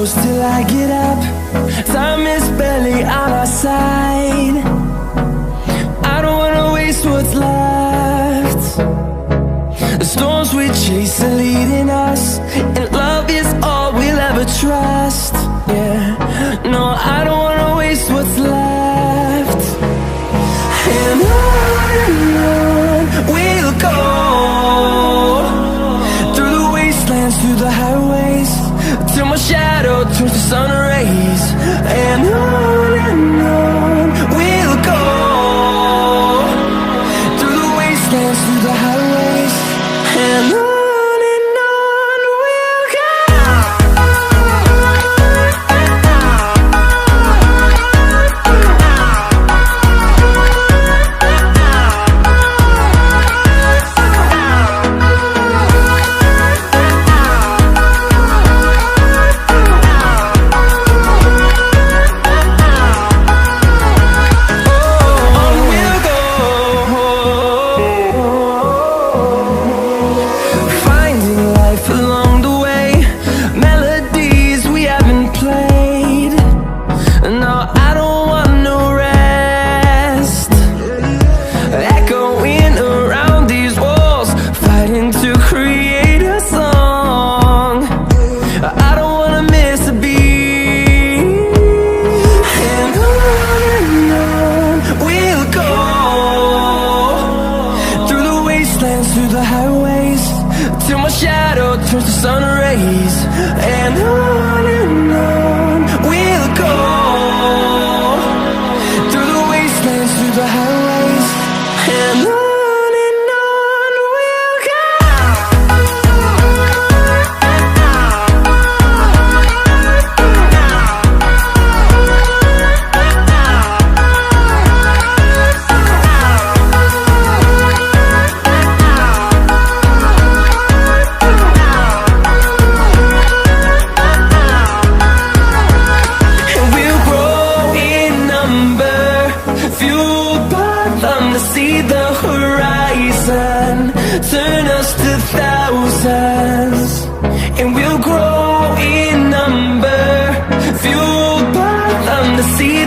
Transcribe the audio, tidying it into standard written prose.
close till I get up. Time is barely on our side. I don't wanna waste what's left. The storms we chase are leading us, and love is all we'll ever trust. Yeah, no, I don't wanna waste what's left. And on we'll go, through the wastelands, through the highways, till my shadow turns to sun rays. And on we'll go, through the wastelands, through the highways, and on we'll go. Through the highways, till my shadow turns to sun rays. And on we'll go, through the wastelands, through the highways, and on we'll go. See the horizon, turn us to thousands, and we'll grow in number, fueled by them to see